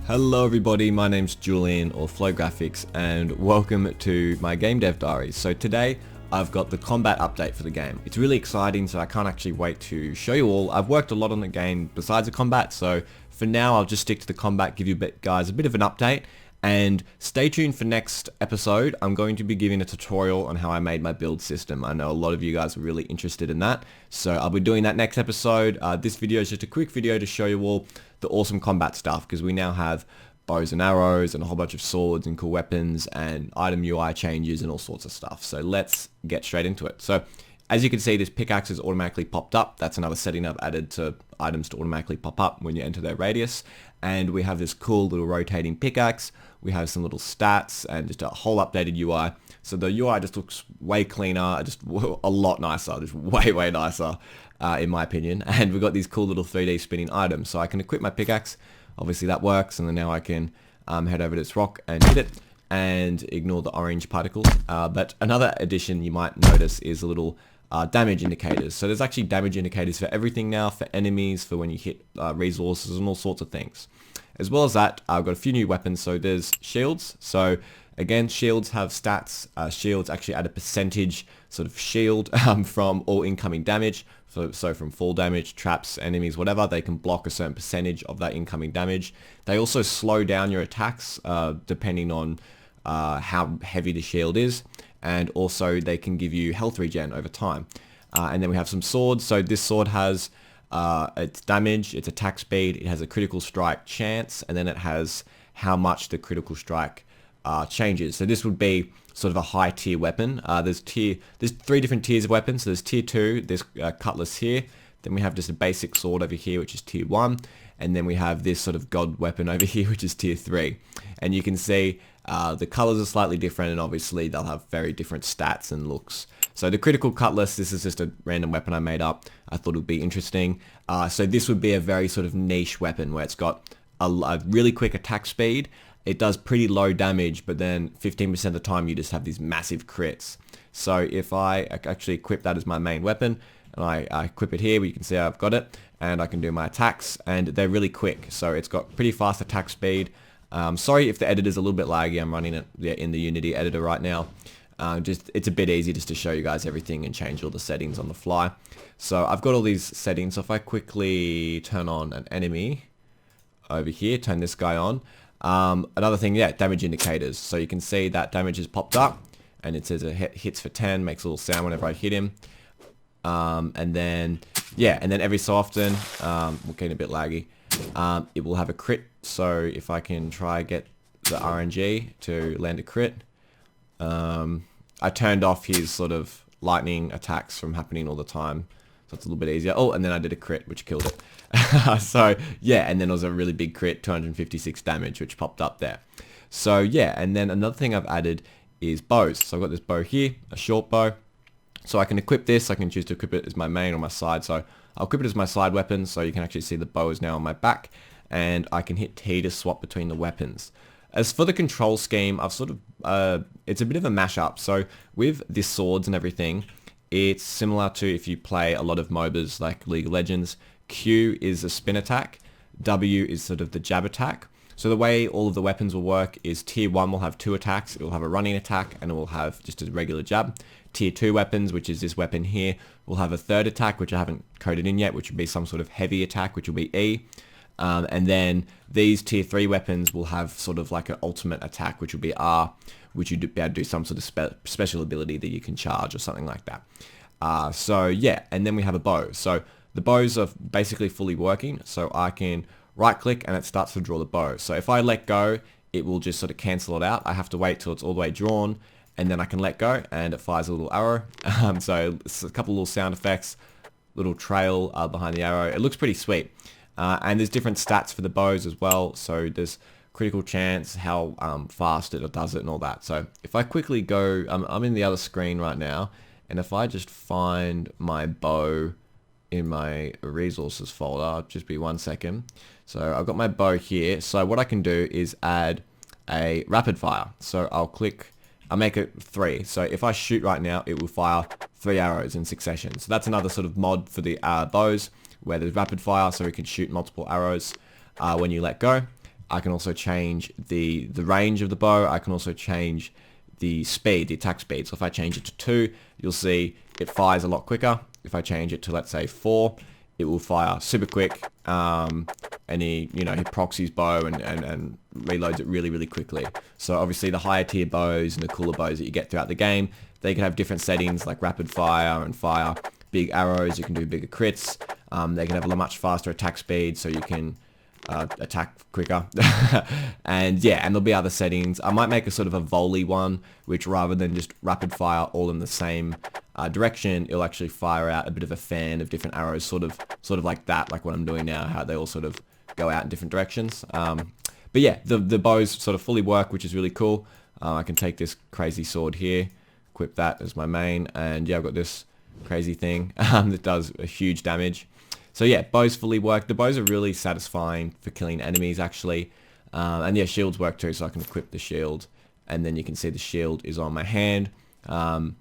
Hello everybody, my name's Julian or Flow Graphics and welcome to my game dev diaries. So today I've got the combat update for the game. It's really exciting, so I can't actually wait to show you all. I've worked a lot on the game besides the combat, so for now I'll just stick to the combat, give you guys a bit of an update, and stay tuned for next episode. I'm going to be giving a tutorial on how I made my build system. I know a lot of you guys are really interested in that, so I'll be doing that next episode. This video is just a quick video to show you all the awesome combat stuff, because we now have bows and arrows and a whole bunch of swords and cool weapons and item UI changes and all sorts of stuff. So let's get straight into it. So as you can see, this pickaxe is automatically popped up. That's another setting I've added to items to automatically pop up when you enter their radius. And we have this cool little rotating pickaxe. We have some little stats and just a whole updated UI. So the UI just looks way cleaner, just a lot nicer, just way nicer in my opinion. And we've got these cool little 3D spinning items. So I can equip my pickaxe. Obviously that works, and then now I can head over to this rock and hit it and ignore the orange particles. But another addition you might notice is a little damage indicators. So there's actually damage indicators for everything now, for enemies, for when you hit resources and all sorts of things. As well as that, I've got a few new weapons. So there's shields. So again, shields have stats. Shields actually add a percentage sort of shield from all incoming damage. So from fall damage, traps, enemies, whatever, they can block a certain percentage of that incoming damage. They also slow down your attacks depending on how heavy the shield is. And also they can give you health regen over time. And then we have some swords. So this sword has its damage, its attack speed, it has a critical strike chance, and then it has how much the critical strike changes. So this would be sort of a high tier weapon. There's three different tiers of weapons. So there's tier 2, there's cutlass here, then we have just a basic sword over here, which is tier 1, and then we have this sort of god weapon over here, which is tier 3. And you can see the colors are slightly different, and obviously they'll have very different stats and looks. So the critical cutlass, this is just a random weapon I made up. I thought it would be interesting. So this would be a very sort of niche weapon where it's got a really quick attack speed. It does pretty low damage, but then 15% of the time you just have these massive crits. So if I actually equip that as my main weapon, and I equip it here, where you can see I've got it, and I can do my attacks, and they're really quick. So it's got pretty fast attack speed. Sorry if the editor's a little bit laggy. I'm running it in the Unity editor right now. It's a bit easy just to show you guys everything and change all the settings on the fly. So I've got all these settings. So if I quickly turn on an enemy over here, turn this guy on. Another thing, yeah, damage indicators. So you can see that damage has popped up, and it says it hits for 10, makes a little sound whenever I hit him. And then every so often, we're getting a bit laggy, it will have a crit. So if I can try get the RNG to land a crit, I turned off his sort of lightning attacks from happening all the time, so it's a little bit easier. Oh, and then I did a crit, which killed it. So yeah, and then it was a really big crit, 256 damage, which popped up there. So yeah, and then another thing I've added is bows. So I've got this bow here, a short bow. So I can equip this. I can choose to equip it as my main or my side. So I'll equip it as my side weapon, so you can actually see the bow is now on my back, and I can hit T to swap between the weapons. As for the control scheme, I've sort of, it's a bit of a mashup. So with the swords and everything, it's similar to if you play a lot of MOBAs like League of Legends. Q is a spin attack, W is sort of the jab attack. So the way all of the weapons will work is tier 1 will have 2 attacks, it will have a running attack, and it will have just a regular jab. Tier 2 weapons, which is this weapon here, will have a third attack, which I haven't coded in yet, which would be some sort of heavy attack, which will be E. And then these tier 3 weapons will have sort of like an ultimate attack, which will be R, which you'd be able to do some sort of special ability that you can charge or something like that. So yeah, and then we have a bow. So the bows are basically fully working, so I can right click and it starts to draw the bow. So if I let go, it will just sort of cancel it out. I have to wait till it's all the way drawn, and then I can let go and it fires a little arrow. So it's a couple little sound effects, little trail behind the arrow. It looks pretty sweet. And there's different stats for the bows as well. So there's critical chance, how fast it does it and all that. So if I quickly go, I'm in the other screen right now, and if I just find my bow in my resources folder, just be 1 second. So I've got my bow here. So what I can do is add a rapid fire. So I'll make it 3. So if I shoot right now, it will fire 3 arrows in succession. So that's another sort of mod for the bows, where there's rapid fire, so we can shoot multiple arrows when you let go. I can also change the range of the bow. I can also change the speed, the attack speed. So if I change it to 2, you'll see it fires a lot quicker. If I change it to, let's say, 4, it will fire super quick. And he procs his bow and reloads it really, really quickly. So obviously the higher tier bows and the cooler bows that you get throughout the game, they can have different settings like rapid fire and fire big arrows. You can do bigger crits. They can have a much faster attack speed, so you can attack quicker. And yeah, and there'll be other settings. I might make a sort of a volley one, which rather than just rapid fire all in the same direction, it'll actually fire out a bit of a fan of different arrows, sort of like that, like what I'm doing now, how they all sort of go out in different directions. But yeah, the bows sort of fully work, which is really cool. I can take this crazy sword here, equip that as my main, and yeah, I've got this crazy thing that does a huge damage. So yeah, bows fully work. The bows are really satisfying for killing enemies, actually. And yeah, shields work too, so I can equip the shield, and then you can see the shield is on my hand. And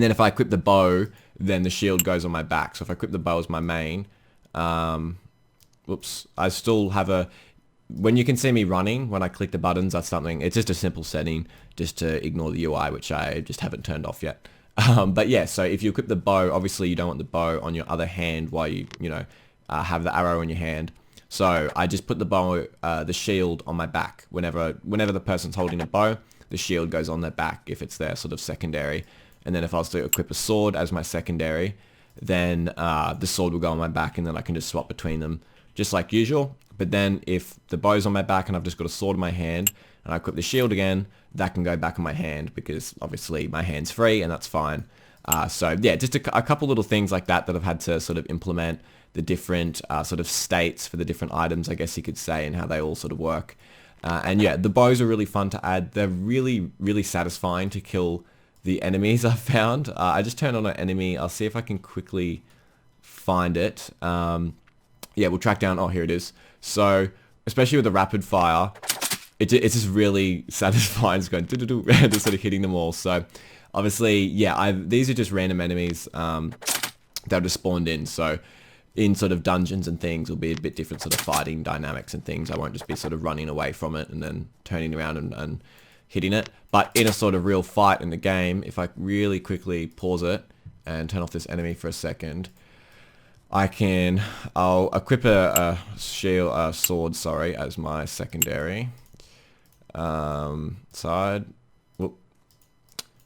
then if I equip the bow, then the shield goes on my back. So if I equip the bow as my main, whoops, I still have a... When you can see me running, when I click the buttons, that's something... It's just a simple setting, just to ignore the UI, which I just haven't turned off yet. But yeah, so if you equip the bow, obviously you don't want the bow on your other hand while you have the arrow in your hand. So I just put the bow, the shield on my back. Whenever the person's holding a bow, the shield goes on their back if it's their sort of secondary. And then if I was to equip a sword as my secondary, then the sword will go on my back, and then I can just swap between them just like usual. But then if the bow's on my back and I've just got a sword in my hand and I equip the shield again, that can go back in my hand because obviously my hand's free, and that's fine. So yeah, just a couple little things like that I've had to sort of implement, the different sort of states for the different items, I guess you could say, and how they all sort of work. And yeah, the bows are really fun to add. They're really, really satisfying to kill the enemies I've found. I just turned on an enemy. I'll see if I can quickly find it. Yeah, we'll track down. Oh, here it is. So, especially with the rapid fire, it's just really satisfying. It's going do-do-do, just sort of hitting them all. So, obviously, yeah, these are just random enemies that have just spawned in. So, in sort of dungeons and things, will be a bit different sort of fighting dynamics and things. I won't just be sort of running away from it and then turning around and hitting it. But in a sort of real fight in the game, if I really quickly pause it and turn off this enemy for a second, I'll equip a sword, as my secondary side. Whoop.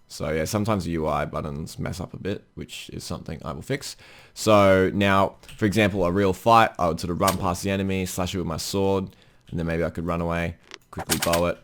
So yeah, sometimes the UI buttons mess up a bit, which is something I will fix. So now, for example, a real fight, I would sort of run past the enemy, slash it with my sword, and then maybe I could run away, quickly bow it,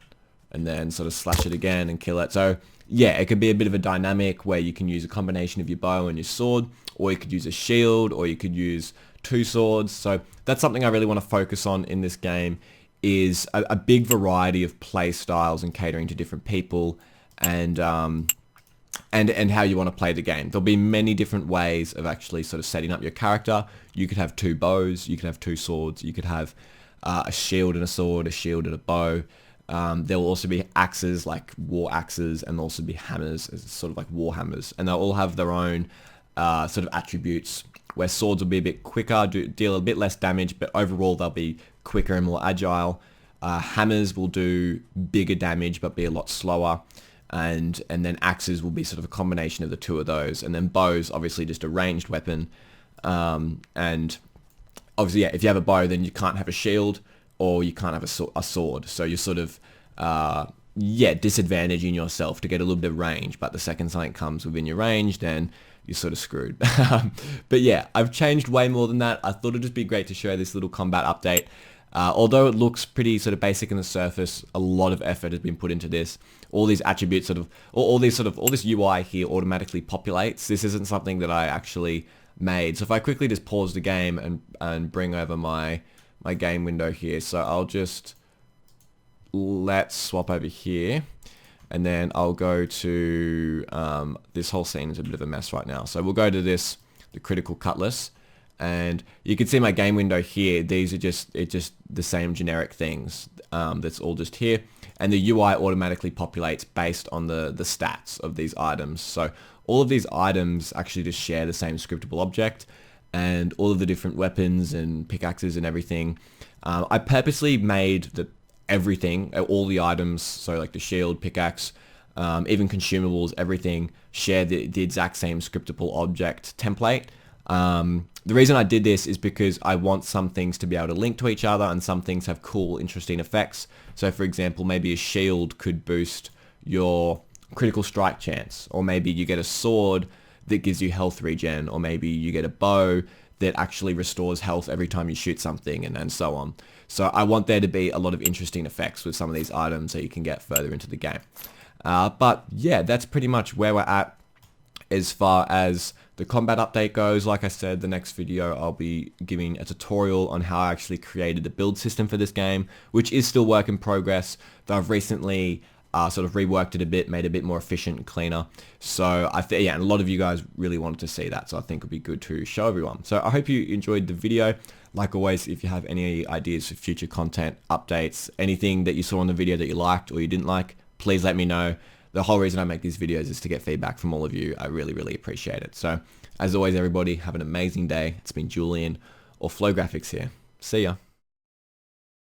and then sort of slash it again and kill it. So yeah, it could be a bit of a dynamic where you can use a combination of your bow and your sword, or you could use a shield, or you could use 2 swords. So that's something I really want to focus on in this game, is a big variety of play styles and catering to different people, and how you want to play the game. There'll be many different ways of actually sort of setting up your character. You could have 2 bows, you could have 2 swords, you could have a shield and a sword, a shield and a bow. There will also be axes, like war axes, and also be hammers, sort of like war hammers, and they'll all have their own sort of attributes, where swords will be a bit quicker, deal a bit less damage, but overall they'll be quicker and more agile. Hammers will do bigger damage but be a lot slower, and then axes will be sort of a combination of the 2 of those, and then bows, obviously just a ranged weapon, and obviously yeah, if you have a bow, then you can't have a shield, or you can't have a sword, so you're sort of disadvantaging yourself to get a little bit of range, but the second something comes within your range, then you're sort of screwed. But yeah, I've changed way more than that. I thought it'd just be great to share this little combat update. Although it looks pretty sort of basic on the surface, a lot of effort has been put into this. All these attributes all this UI here automatically populates. This isn't something that I actually made. So if I quickly just pause the game and bring over my game window here, so let's swap over here. And then I'll go to, this whole scene is a bit of a mess right now. So we'll go to the Critical Cutlass, and you can see my game window here. These are just the same generic things. That's all just here. And the UI automatically populates based on the stats of these items. So all of these items actually just share the same scriptable object, and all of the different weapons and pickaxes and everything. I purposely made everything, all the items, so like the shield, pickaxe, even consumables, everything share the exact same scriptable object template. The reason I did this is because I want some things to be able to link to each other, and some things have cool, interesting effects. So for example, maybe a shield could boost your critical strike chance, or maybe you get a sword that gives you health regen, or maybe you get a bow that actually restores health every time you shoot something, and so on. So I want there to be a lot of interesting effects with some of these items that you can get further into the game. But yeah, that's pretty much where we're at as far as the combat update goes. Like I said, the next video I'll be giving a tutorial on how I actually created the build system for this game, which is still work in progress, though I've recently sort of reworked it a bit, made it a bit more efficient and cleaner. So yeah, and a lot of you guys really wanted to see that, so I think it would be good to show everyone. So I hope you enjoyed the video. Like always, if you have any ideas for future content, updates, anything that you saw in the video that you liked or you didn't like, please let me know. The whole reason I make these videos is to get feedback from all of you. I really, really appreciate it. So as always, everybody, have an amazing day. It's been Julian or Flow Graphics here. See ya.